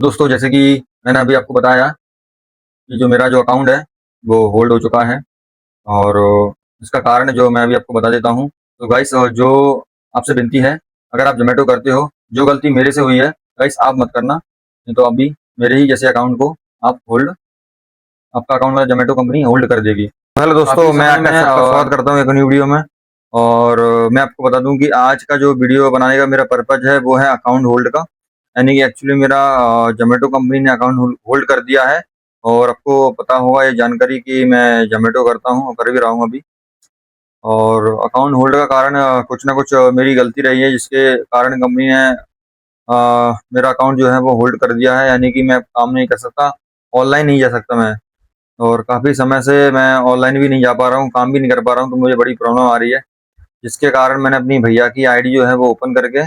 दोस्तों, जैसे कि मैंने अभी आपको बताया कि जो मेरा जो अकाउंट है वो होल्ड हो चुका है। और इसका कारण जो मैं अभी आपको बता देता हूँ। तो गाइस, जो आपसे विनती है, अगर आप ज़ोमैटो करते हो, जो गलती मेरे से हुई है गाइस आप मत करना, नहीं तो अभी मेरे ही जैसे अकाउंट को आप होल्ड आपका अकाउंट में ज़ोमैटो कंपनी होल्ड कर देगी। हेलो दोस्तों, मैं आपका सबका स्वागत करता हूँ एक न्यू वीडियो में। और मैं आपको बता दूं कि आज का जो वीडियो बनाने का मेरा पर्पज़ है वो है अकाउंट होल्ड का। यानी कि एक्चुअली मेरा ज़ोमैटो कंपनी ने अकाउंट होल्ड कर दिया है। और आपको पता होगा ये जानकारी कि मैं ज़ोमैटो करता हूँ और कर भी रहा हूँ अभी। और अकाउंट होल्ड का कारण कुछ ना कुछ मेरी गलती रही है, जिसके कारण कंपनी ने मेरा अकाउंट जो है वो होल्ड कर दिया है। यानी कि मैं अब काम नहीं कर सकता, ऑनलाइन नहीं जा सकता मैं। और काफ़ी समय से मैं ऑनलाइन भी नहीं जा पा रहा हूँ, काम भी नहीं कर पा रहा हूँ, तो मुझे बड़ी प्रॉब्लम आ रही है। जिसके कारण मैंने अपनी भैया की आईडी जो है वो ओपन करके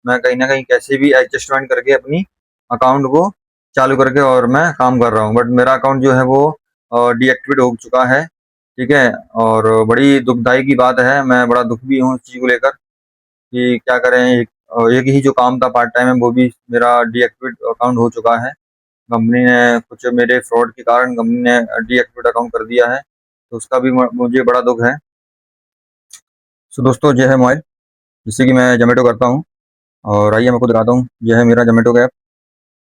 मैं कहीं न कहीं कैसे भी एडजस्टमेंट करके अपनी अकाउंट को चालू करके और मैं काम कर रहा हूँ। बट मेरा अकाउंट जो है वो डीएक्टिवेट हो चुका है, ठीक है? और बड़ी दुखदाई की बात है, मैं बड़ा दुःख भी हूँ इस चीज़ को लेकर कि क्या करें। एक ही जो काम था पार्ट टाइम में वो भी मेरा डीएक्टिवेट अकाउंट हो चुका है। कंपनी ने कुछ मेरे फ्रॉड के कारण कंपनी ने डीएक्टिवेट अकाउंट कर दिया है, तो उसका भी मुझे बड़ा दुःख है। सो दोस्तों, ये है मोबाइल जिससे कि मैं ज़ोमैटो करता हूँ। और आइए मैं आपको दिखाता हूँ, ये है मेरा ज़ोमैटो का ऐप,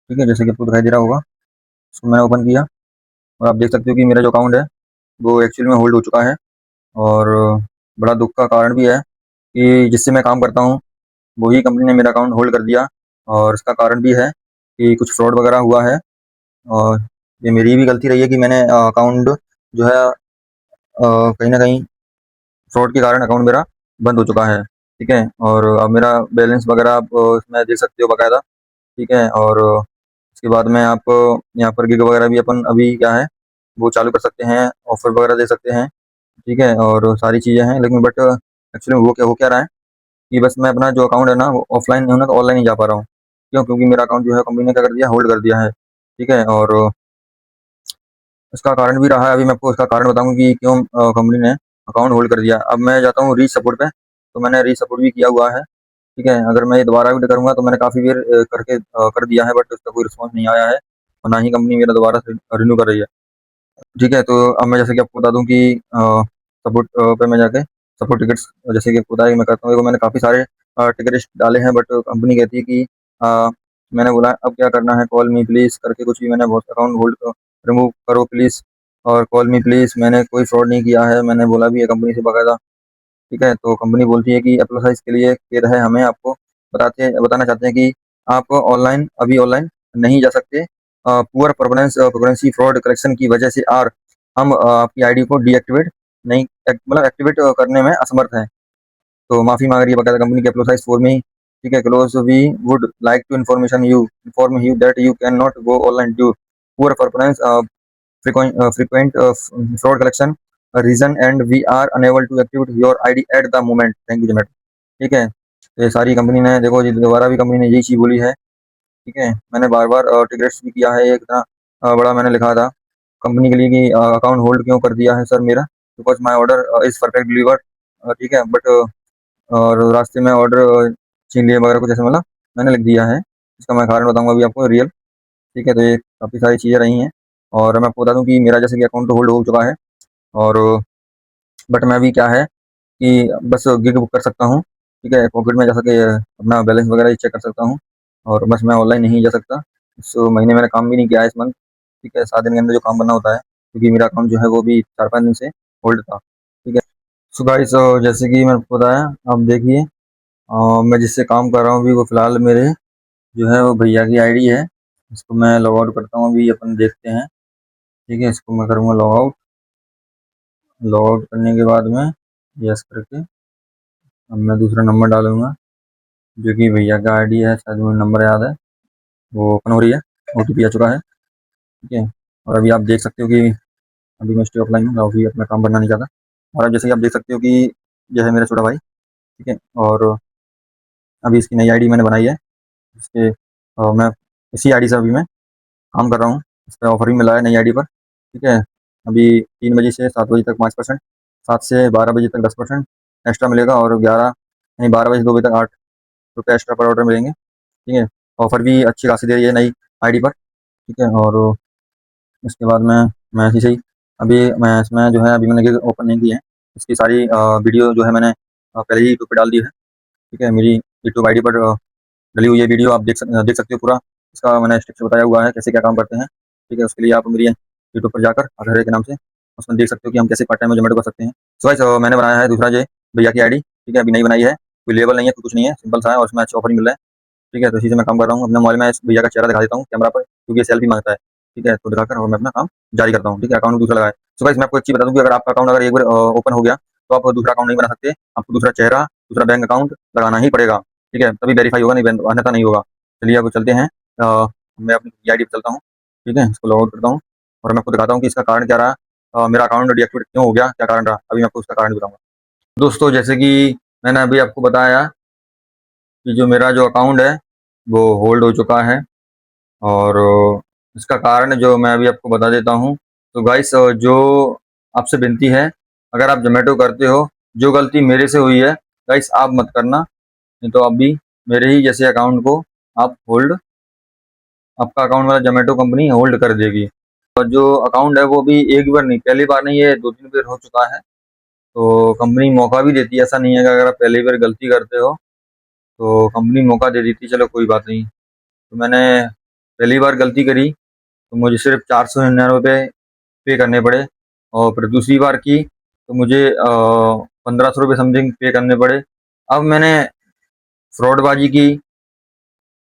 ठीक है? जैसे कि आपको दिखाई दे रहा होगा, इसको मैंने ओपन किया और आप देख सकते हो कि मेरा जो अकाउंट है वो एक्चुअली में होल्ड हो चुका है। और बड़ा दुःख का कारण भी है कि जिससे मैं काम करता हूँ वही कंपनी ने मेरा अकाउंट होल्ड कर दिया। और इसका कारण भी है कि कुछ फ्रॉड वगैरह हुआ है। और ये मेरी भी गलती रही है कि मैंने अकाउंट जो है कहीं न कहीं फ्रॉड के कारण अकाउंट मेरा बंद हो चुका है, ठीक है? और अब मेरा बैलेंस वगैरह आप इसमें देख सकते हो बाकायदा, ठीक है? और इसके बाद में आप यहाँ पर गिग वगैरह भी अपन अभी क्या है वो चालू कर सकते हैं, ऑफ़र वगैरह दे सकते हैं, ठीक है? और सारी चीज़ें हैं, लेकिन बट एक्चुअली हो क्या रहा है कि बस मैं अपना जो अकाउंट है ना वो ऑफ़लाइन नहीं होना तो ऑनलाइन नहीं जा पा रहा हूँ। क्यों? क्योंकि मेरा अकाउंट जो है कंपनी ने क्या कर दिया, होल्ड कर दिया है, ठीक है? और इसका कारण भी रहा है, अभी मैं आपको इसका कारण बताऊँगा कि क्यों कंपनी ने अकाउंट होल्ड कर दिया। अब मैं जाता हूँ रीच सपोर्ट पे, तो मैंने रीच सपोर्ट भी किया हुआ है, ठीक है? अगर मैं ये दोबारा भी करूँगा तो मैंने काफ़ी देर करके कर दिया है, बट उसका कोई रिस्पॉन्स नहीं आया है और ना ही कंपनी मेरा दोबारा से रिन्यू कर रही है, ठीक है? तो अब मैं जैसे कि आपको बता दूँ कि सपोर्ट पे मैं जाके सपोर्ट टिकट्स, जैसे कि आपको बताया कि मैं करता हूँ, देखो मैंने काफ़ी सारे टिकट्स डाले हैं, बट कंपनी कहती है कि अ, मैंने बोला अब क्या करना है, कॉल मी प्लीज़ करके कुछ भी मैंने बहुत अकाउंट होल्ड रिमूव करो प्लीज़ और कॉल मी प्लीज़। मैंने कोई फ्रॉड नहीं किया है, मैंने बोला भी है कंपनी से बाकायदा, ठीक है? तो कंपनी बोलती है कि एप्लसाइज़ के लिए खेद है हमें, आपको बताना चाहते हैं कि आप अभी ऑनलाइन नहीं जा सकते। पुअर परफॉर्मेंस फ्रॉड करेक्शन की वजह से हम आपकी आईडी को डीएक्टिवेट नहीं मतलब एक्टिवेट करने में असमर्थ हैं। तो माफ़ी माँग रही है बाकायदा कंपनी के एप्लसाइज़ फॉर मी, ठीक है? Close we would like to inform you that you can not go online due poor performance frequent fraud collection reason and we are unable to activate your ID at the moment, thank you Zomato, ठीक है? तो ये सारी company ने देखो, ये दोबारा भी कंपनी ने यही चीज़ बोली है, ठीक है? मैंने बार-बार टिकट्स भी किया है, ये इतना बड़ा मैंने लिखा था कंपनी के लिए कि अकाउंट होल्ड क्यों कर दिया है सर मेरा, because my order is perfect delivered, ठीक है? बट और रास्ते में ऑर्डर छीन लिए वगैरह कुछ ऐसा, मतलब मैंने लिख दिया है। इसका मैं कारण बताऊँगा अभी आपको रियल, ठीक है? तो ये काफ़ी सारी चीज़ें रही हैं। और मैं आपको बता दूँ कि मेरा जैसे कि अकाउंट तो होल्ड हो चुका है। और बट मैं अभी क्या है कि बस गिग बुक कर सकता हूँ, ठीक है? पॉकेट में जा सके अपना बैलेंस वगैरह चेक कर सकता हूँ और बस मैं ऑनलाइन नहीं जा सकता। इस महीने मैंने काम भी नहीं किया है इस मंथ, ठीक है? 7 दिन के अंदर जो काम करना होता है, क्योंकि मेरा अकाउंट जो है वो भी 4-5 दिन से होल्ड था, ठीक है? सो गाइस, जैसे कि मैंने आपको बताया, आप देखिए मैं जिससे काम कर रहा हूँ अभी वो फ़िलहाल मेरे जो है वो भैया की आईडी है। इसको मैं लॉग आउट करता हूँ, अभी अपन देखते हैं, ठीक है? इसको मैं करूँगा लॉग आउट करने के बाद में यस करके अब मैं दूसरा नंबर डालूँगा जो कि भैया का आईडी है, शायद मुझे नंबर याद है, वो ओपन हो रही है, ओटीपी आ चुका है, ठीक है? और अभी आप देख सकते हो कि अभी मैं स्टे ऑफलाइन हूँ, अभी अपना काम करना नहीं चाहता। और अब जैसे कि आप देख सकते हो कि यह है मेरा छोटा भाई, ठीक है? और अभी इसकी नई आईडी मैंने बनाई है, इसके मैं इसी आईडी से अभी मैं काम कर रहा हूँ। इस पे ऑफर भी मिला है नई आईडी पर, ठीक है? अभी 3 बजे से 7 बजे तक 5%, 7 से 12 बजे तक 10% एक्स्ट्रा मिलेगा और 11 नहीं 12 बजे से 2 बजे तक ₹8 एक्स्ट्रा पर ऑर्डर मिलेंगे, ठीक है? ऑफर भी अच्छी खासी दे रही है नई आईडी पर, ठीक है। और इसके बाद मैं ऐसे ही अभी मैं इसमें जो है अभी मैंने गिग ओपन नहीं की है, इसकी सारी वीडियो जो है मैंने पहले ही यूट्यूब पे डाल दी है, ठीक है। मेरी यूट्यूब आईडी पर डली हुई ये वीडियो आप देख सकते हो पूरा, इसका मैंने स्टेप से बताया हुआ है कैसे क्या काम करते हैं, ठीक है। उसके लिए आप मेरी यूट्यूब पर जाकर आधार के नाम से उसमें देख सकते हो कि हम कैसे पार्ट टाइम में जोमेटो कर सकते हैं। सो गाइस मैंने बनाया है दूसरा भैया की आईडी, ठीक है। अभी नहीं बनाई है, कोई लेबल नहीं है, कुछ नहीं है, सिंपल सा है और उसमें अच्छा ऑफर मिल रहा है, ठीक है। तो इसी से मैं काम कर रहा हूँ। अपने मोबाइल में इस भैया का चेहरा दिखा देता हूँ कैमरा पर, क्योंकि ये सेल्फी मांगता है, ठीक है। तो दिखाकर और मैं अपना काम जारी करता हूँ, ठीक है। अकाउंट दूसरा लगाए। सो गाइस मैं आपको एक चीज बता दूं कि अगर आपका अकाउंट अगर एक बार ओपन हो गया तो आप दूसरा अकाउंट नहीं बना सकते, आपको दूसरा चेहरा, दूसरा बैंक अकाउंट लगाना ही पड़ेगा, ठीक है। तभी वेरीफाई होगा, नहीं अन्यथा नहीं होगा। चलिए अब चलते हैं, मैं अपनी आईडी पे चलता हूँ, ठीक है। इसको लॉग आउट करता हूँ और मैं आपको दिखाता हूँ कि इसका कारण क्या रहा, मेरा अकाउंट डीएक्टिवेट क्यों हो गया, क्या कारण रहा, अभी मैं आपको उसका कारण बताऊंगा। दोस्तों जैसे कि मैंने अभी आपको बताया कि जो मेरा अकाउंट है वो होल्ड हो चुका है, और इसका कारण जो मैं अभी आपको बता देता हूँ। तो गाइस जो आपसे विनती है, अगर आप जोमेटो करते हो, जो गलती मेरे से हुई है गाइस आप मत करना, नहीं तो अभी मेरे ही जैसे अकाउंट को आप होल्ड, आपका अकाउंट वाला जोमेटो कंपनी होल्ड कर देगी। और जो अकाउंट है वो भी एक बार नहीं, पहली बार नहीं, ये 2-3 बार हो चुका है। तो कंपनी मौका भी देती है, ऐसा नहीं है कि अगर आप पहली बार गलती करते हो तो कंपनी मौका दे देती, चलो कोई बात नहीं। तो मैंने पहली बार गलती करी तो मुझे सिर्फ 499 पे करने पड़े, और फिर दूसरी बार की तो मुझे 1500 रुपये समथिंग पे करने पड़े। अब मैंने फ्रॉडबाजी की,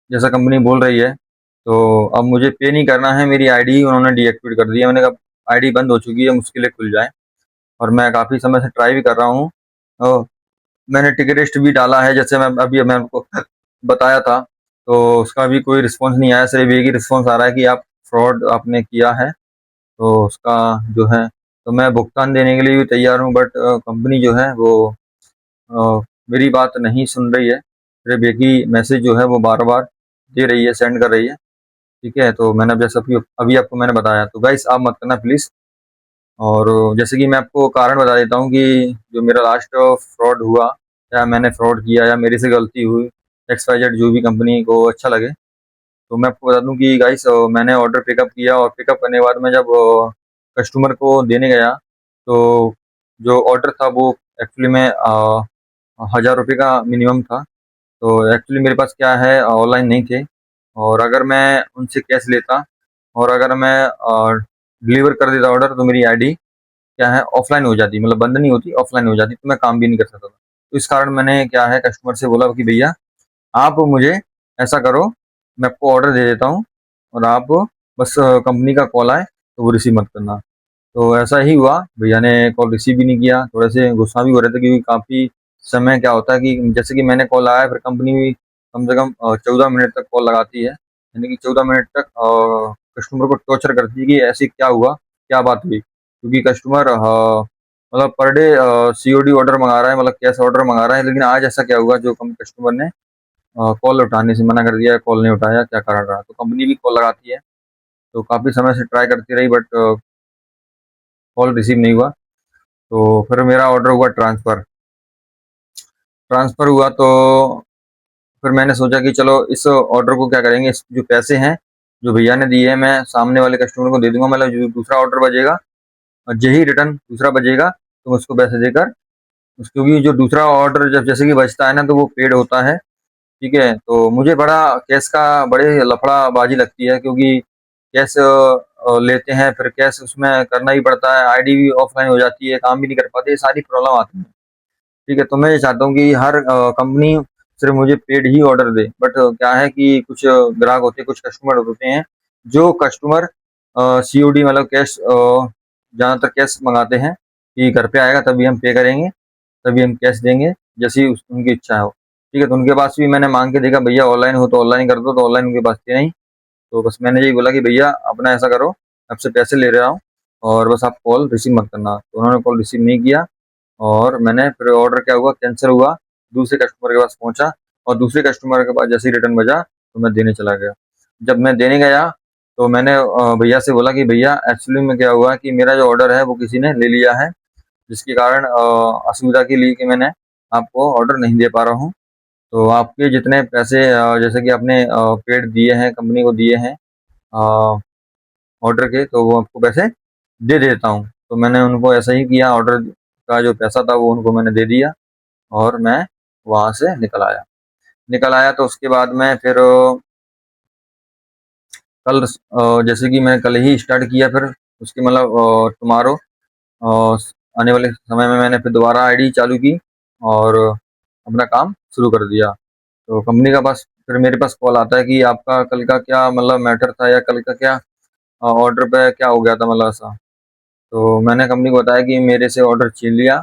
जैसा कंपनी बोल रही है, तो अब मुझे पे नहीं करना है, मेरी आईडी उन्होंने डीएक्टिवेट कर दिया। मैंने कहा आईडी बंद हो चुकी है, मुश्किल है खुल जाए, और मैं काफ़ी समय से ट्राई भी कर रहा हूँ। और मैंने टिकट लिस्ट भी डाला है, जैसे मैं आपको बताया था, तो उसका भी कोई रिस्पॉन्स नहीं आया, सिर्फ एक ही रिस्पॉन्स आ रहा है कि आप फ्रॉड आपने किया है, तो उसका जो है, तो मैं भुगतान देने के लिए भी तैयार हूँ, बट कंपनी जो है वो अ, मेरी बात नहीं सुन रही है, सिर्फ एक ही मैसेज जो है वो बार बार दे रही है, सेंड कर रही है, ठीक है। तो मैंने अब जैसा अभी अभी आपको मैंने बताया, तो गाइस आप मत करना प्लीज़। और जैसे कि मैं आपको कारण बता देता हूँ कि जो मेरा लास्ट फ्रॉड हुआ, या मैंने फ्रॉड किया या मेरे से गलती हुई, एक्स वाई जेड, जो भी कंपनी को अच्छा लगे, तो मैं आपको बता दूं कि गाइस मैंने ऑर्डर पिकअप किया, और पिकअप करने के बाद मैं जब कस्टमर को देने गया, तो जो ऑर्डर था वो एक्चुअली में 1000 रुपये का मिनिमम था। तो एक्चुअली मेरे पास क्या है, ऑनलाइन नहीं थे, और अगर मैं उनसे कैश लेता और अगर मैं डिलीवर कर देता ऑर्डर, तो मेरी आईडी क्या है, ऑफलाइन हो जाती, मतलब बंद नहीं होती, ऑफलाइन हो जाती, तो मैं काम भी नहीं कर सकता था। तो इस कारण मैंने क्या है कस्टमर से बोला कि भैया आप मुझे ऐसा करो, मैं आपको ऑर्डर दे देता हूँ, और आप बस कंपनी का कॉल आए तो वो रिसीव मत करना। तो ऐसा ही हुआ, भैया ने कॉल रिसीव भी नहीं किया, थोड़े से गुस्सा भी हो रहे थे, क्योंकि काफ़ी समय क्या होता है कि जैसे कि मैंने कॉल आया, फिर कंपनी भी कम से कम 14 मिनट तक कॉल लगाती है, यानी कि 14 मिनट तक कस्टमर को टॉर्चर करती है कि ऐसी क्या हुआ, क्या बात हुई, क्योंकि कस्टमर मतलब पर डे सीओडी ऑर्डर मंगा रहा है, मतलब कैश ऑर्डर मंगा रहा है, लेकिन आज ऐसा क्या हुआ जो कम कस्टमर ने कॉल उठाने से मना कर दिया, कॉल नहीं उठाया, क्या कारण रहा। तो कंपनी भी कॉल लगाती है, तो काफ़ी समय से ट्राई करती रही, बट कॉल रिसीव नहीं हुआ। तो फिर मेरा ऑर्डर हुआ ट्रांसफ़र, ट्रांसफ़र हुआ तो फिर मैंने सोचा कि चलो इस ऑर्डर को क्या करेंगे, इस जो पैसे हैं जो भैया ने दिए हैं, मैं सामने वाले कस्टमर को दे दूंगा, मतलब जो दूसरा ऑर्डर बचेगा और यही रिटर्न दूसरा बचेगा तो मैं उसको पैसे देकर क्योंकि जो दूसरा ऑर्डर जब जैसे कि बचता है ना, तो वो पेड होता है, ठीक है। तो मुझे बड़ा कैश का बड़े लफड़ाबाजी लगती है, क्योंकि कैश लेते हैं, फिर कैश उसमें करना ही पड़ता है, आईडी भी ऑफलाइन हो जाती है, काम भी नहीं कर पाते, ये सारी प्रॉब्लम आती है, ठीक है। तो मैं ये चाहता हूँ कि हर कंपनी सिर्फ मुझे paid he order they, but क्या है कि कुछ ग्राहक होते हैं, कुछ कस्टमर होते हैं, जो कस्टमर सीओडी मतलब कैश, ज़्यादातर कैश मंगाते हैं कि घर पे आएगा तभी हम पे करेंगे, तभी हम कैश देंगे, जैसी उनकी इच्छा हो, ठीक है। तो उनके पास भी मैंने मांग के देखा, भैया ऑनलाइन हो तो ऑनलाइन कर दो, तो ऑनलाइन उनके पास थे नहीं। तो बस मैंने यही बोला कि भैया अपना ऐसा करो, आपसे पैसे ले रहा हूँ और बस आप कॉल रिसीव मत करना। तो उन्होंने कॉल रिसीव नहीं किया, और मैंने फिर ऑर्डर क्या हुआ, कैंसिल हुआ, दूसरे कस्टमर के पास पहुंचा, और दूसरे कस्टमर के पास जैसे ही रिटर्न बजा तो मैं देने चला गया। जब मैं देने गया तो मैंने भैया से बोला कि भैया एक्चुअली में क्या हुआ कि मेरा जो ऑर्डर है वो किसी ने ले लिया है, जिसके कारण असुविधा के लिए कि मैंने आपको ऑर्डर नहीं दे पा रहा हूँ। तो आपके जितने पैसे जैसे कि आपने पेड दिए हैं, कंपनी को दिए हैं, ऑर्डर के, तो वो आपको पैसे दे देता हूँ। तो मैंने उनको ऐसा ही किया, ऑर्डर का जो पैसा था वो उनको मैंने दे दिया और मैं वहाँ से निकल आया। तो उसके बाद में फिर कल जैसे कि मैं कल ही स्टार्ट किया, फिर उसके मतलब टुमारो आने वाले समय में मैंने फिर दोबारा आईडी चालू की और अपना काम शुरू कर दिया। तो कंपनी का पास फिर मेरे पास कॉल आता है कि आपका कल का क्या मतलब मैटर था, या कल का क्या ऑर्डर पे क्या हो गया था मतलब ऐसा। तो मैंने कंपनी को बताया कि मेरे से ऑर्डर छीन लिया।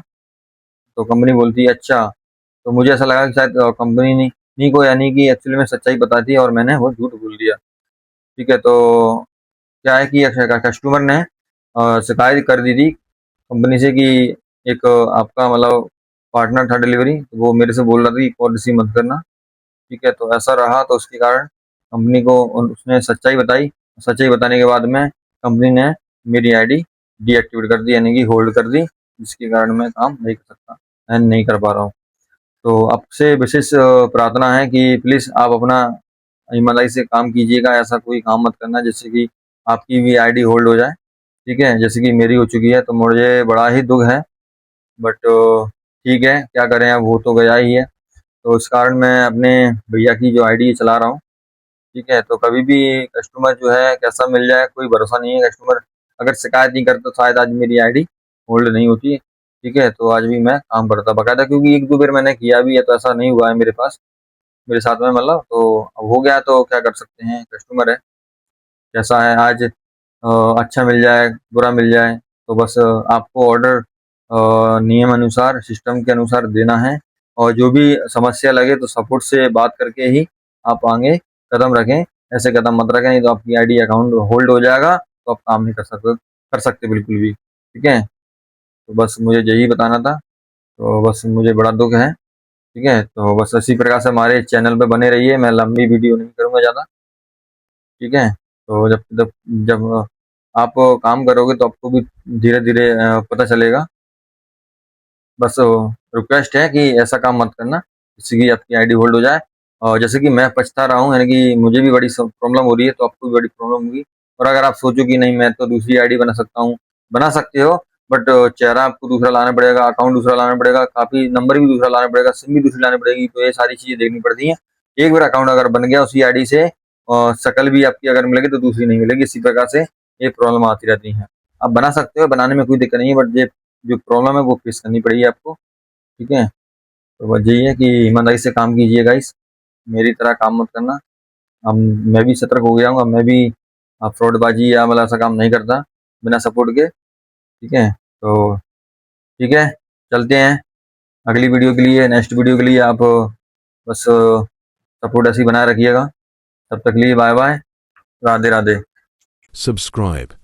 तो कंपनी बोलती है अच्छा। तो मुझे ऐसा लगा कि शायद कंपनी नहीं को, यानी कि एक्चुअली में सच्चाई बताती है और मैंने वो झूठ बोल दिया। ठीक है, तो क्या है कि कस्टमर ने शिकायत कर दी थी कंपनी से कि एक आपका मतलब पार्टनर था डिलीवरी, तो वो मेरे से बोल रहा था कि कॉल रिसीव मत करना। ठीक है, तो ऐसा रहा, तो उसके कारण कंपनी को उसने सच्चाई बताई। सच्चाई बताने के बाद में कंपनी ने मेरी आईडी डीएक्टिवेट कर दी, यानी कि होल्ड कर दी, जिसके कारण मैं काम नहीं कर सकता एंड नहीं कर पा रहा हूँ। तो आपसे विशेष प्रार्थना है कि प्लीज़ आप अपना ईमानदारी से काम कीजिएगा, ऐसा कोई काम मत करना जिससे कि आपकी भी आईडी होल्ड हो जाए। ठीक है, जैसे कि मेरी हो चुकी है, तो मुझे बड़ा ही दुःख है, बट ठीक है, क्या करें, अब वो तो गया ही है। तो इस कारण मैं अपने भैया की जो आईडी चला रहा हूँ। ठीक है, तो कभी भी कस्टमर जो है कैसा मिल जाए कोई भरोसा नहीं है। कस्टमर अगर शिकायत नहीं करता तो शायद आज मेरी आईडी होल्ड नहीं होती। ठीक है, तो आज भी मैं काम करता बकायदा, क्योंकि एक दो बार मैंने किया भी है तो ऐसा नहीं हुआ है मेरे पास, मेरे साथ में मतलब। तो अब हो गया तो क्या कर सकते हैं, कस्टमर है कैसा है आज, अच्छा मिल जाए बुरा मिल जाए, तो बस आपको ऑर्डर नियम अनुसार सिस्टम के अनुसार देना है। और जो भी समस्या लगे तो सपोर्ट से बात करके ही आप आगे कदम रखें। ऐसे कदम मत रखें, नहीं तो आपकी आईडी अकाउंट होल्ड हो जाएगा, तो आप काम नहीं कर सकते बिल्कुल भी। ठीक है, तो बस मुझे यही बताना था। तो बस मुझे बड़ा दुख है। ठीक है, तो बस इसी प्रकार से हमारे चैनल पे बने रहिए, मैं लंबी वीडियो नहीं करूँगा ज़्यादा। ठीक है, तो जब जब जब आप काम करोगे तो आपको भी धीरे धीरे पता चलेगा। बस रिक्वेस्ट है कि ऐसा काम मत करना जिससे कि आपकी आईडी होल्ड हो जाए। और जैसे कि मैं पछता रहा हूँ, यानी कि मुझे भी बड़ी प्रॉब्लम हो रही है, तो आपको भी बड़ी प्रॉब्लम होगी। और अगर आप सोचो कि नहीं मैं तो दूसरी आईडी बना सकता हूँ, बना सकते हो, बट चेहरा आपको दूसरा लाना पड़ेगा, अकाउंट दूसरा लाना पड़ेगा, काफ़ी नंबर भी दूसरा लाना पड़ेगा, सिम भी दूसरी लानी पड़ेगी, तो ये सारी चीज़ें देखनी पड़ती हैं। एक बार अकाउंट अगर बन गया उसी आईडी से, शक्ल भी आपकी अगर मिलेगी तो दूसरी नहीं मिलेगी। इसी प्रकार से ये प्रॉब्लम आती रहती है। आप बना सकते हो, बनाने में कोई दिक्कत नहीं है, बट ये जो प्रॉब्लम है वो फेस करनी पड़ेगी आपको। ठीक है, तो बस यही है कि ईमानदारी से काम कीजिए गाइस, मेरी तरह काम मत करना। हम मैं भी सतर्क हो गया हूँ, अब मैं भी फ्रॉडबाजी या मतलब ऐसा काम नहीं करता बिना सपोर्ट के। ठीक है, तो ठीक है, चलते हैं अगली वीडियो के लिए, नेक्स्ट वीडियो के लिए। आप बस सपोर्ट ऐसे ही बनाए रखिएगा। तब तक के लिए bye bye, Radhe Radhe. Subscribe.